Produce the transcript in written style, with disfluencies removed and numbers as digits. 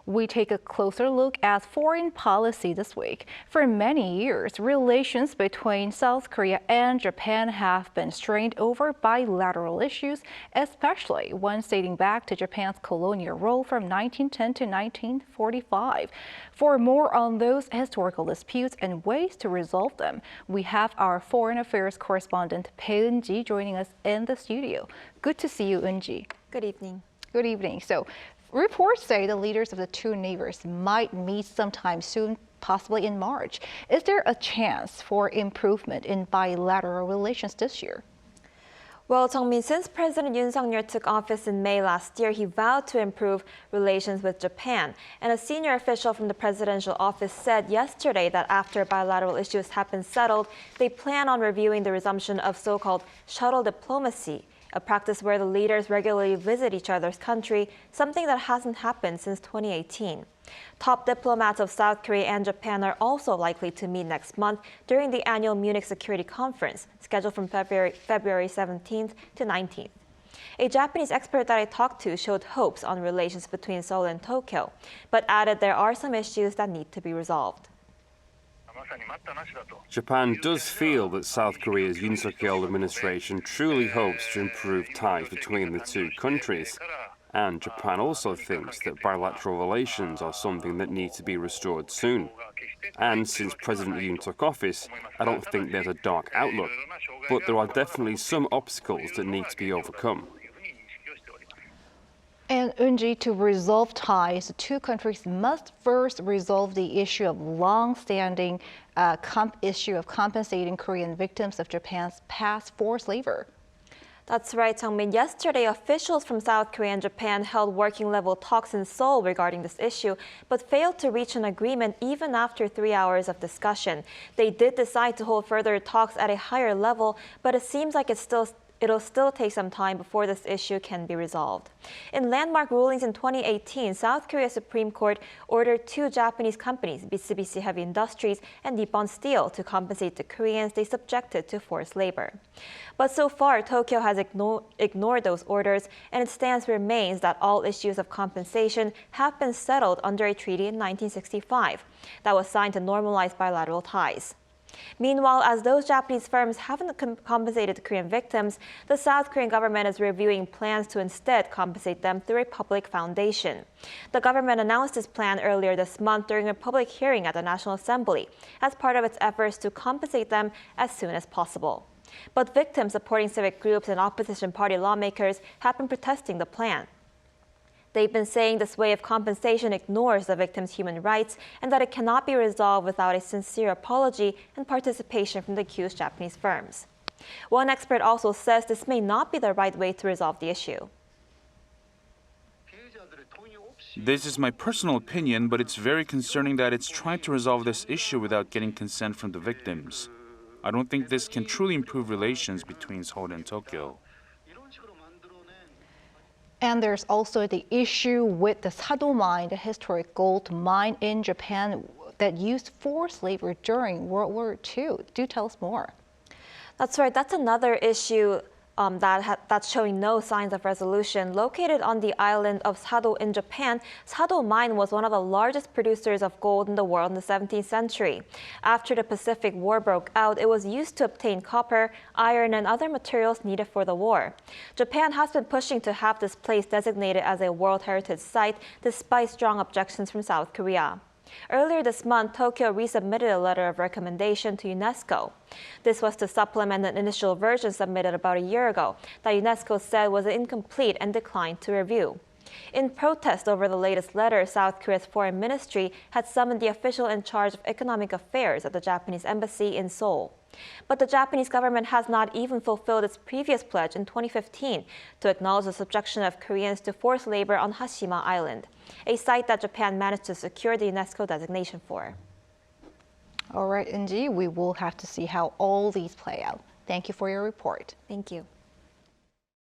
We take a closer look at foreign policy this week. For many years, relations between South Korea and Japan have been strained over bilateral issues, especially ones dating back to Japan's colonial rule from 1910 to 1945. For more on those historical disputes and ways to resolve them, we have our foreign affairs correspondent Bae Eun-ji joining us in the studio. Good to see you, Eun-ji. Good evening. Good evening. So, reports say the leaders of the two neighbors might meet sometime soon, possibly in March. Is there a chance for improvement in bilateral relations this year? Well, Jung-min, since President Yoon Suk Yeol took office in May last year, he vowed to improve relations with Japan. And a senior official from the presidential office said yesterday that after bilateral issues have been settled, they plan on reviewing the resumption of so-called shuttle diplomacy, a practice where the leaders regularly visit each other's country, something that hasn't happened since 2018. Top diplomats of South Korea and Japan are also likely to meet next month during the annual Munich Security Conference, scheduled from February 17th to 19th. A Japanese expert that I talked to showed hopes on relations between Seoul and Tokyo, but added there are some issues that need to be resolved. Japan does feel that South Korea's Yoon Suk Yeol administration truly hopes to improve ties between the two countries. And Japan also thinks that bilateral relations are something that need to be restored soon. And since President Yoon took office, I don't think there's a dark outlook. But there are definitely some obstacles that need to be overcome. And Eun-ji, to resolve ties, the two countries must first resolve the issue of long-standing issue of compensating Korean victims of Japan's past forced labor. That's right, Jung-min. Yesterday, officials from South Korea and Japan held working-level talks in Seoul regarding this issue, but failed to reach an agreement even after 3 hours of discussion. They did decide to hold further talks at a higher level, but it seems like it'll still take some time before this issue can be resolved. In landmark rulings in 2018, South Korea's Supreme Court ordered two Japanese companies, Mitsubishi Heavy Industries and Nippon Steel, to compensate the Koreans they subjected to forced labor. But so far, Tokyo has ignored those orders, and its stance remains that all issues of compensation have been settled under a treaty in 1965 that was signed to normalize bilateral ties. Meanwhile, as those Japanese firms haven't compensated the Korean victims, the South Korean government is reviewing plans to instead compensate them through a public foundation. The government announced this plan earlier this month during a public hearing at the National Assembly as part of its efforts to compensate them as soon as possible. But victims supporting civic groups and opposition party lawmakers have been protesting the plan. They've been saying this way of compensation ignores the victims' human rights and that it cannot be resolved without a sincere apology and participation from the accused Japanese firms. One expert also says this may not be the right way to resolve the issue. This is my personal opinion, but it's very concerning that it's trying to resolve this issue without getting consent from the victims. I don't think this can truly improve relations between Seoul and Tokyo. And there's also the issue with the Sado mine, the historic gold mine in Japan that used forced labor during World War II. Do tell us more. That's right. That's another issue that's showing no signs of resolution. Located on the island of Sado in Japan, Sado mine was one of the largest producers of gold in the world in the 17th century. After the Pacific War broke out, it was used to obtain copper, iron, and other materials needed for the war. Japan has been pushing to have this place designated as a World Heritage Site, despite strong objections from South Korea. Earlier this month, Tokyo resubmitted a letter of recommendation to UNESCO. This was to supplement an initial version submitted about a year ago that UNESCO said was incomplete and declined to review. In protest over the latest letter, South Korea's foreign ministry had summoned the official in charge of economic affairs at the Japanese embassy in Seoul. But the Japanese government has not even fulfilled its previous pledge in 2015 to acknowledge the subjection of Koreans to forced labor on Hashima Island, a site that Japan managed to secure the UNESCO designation for. All right, Eun-ji, we will have to see how all these play out. Thank you for your report. Thank you.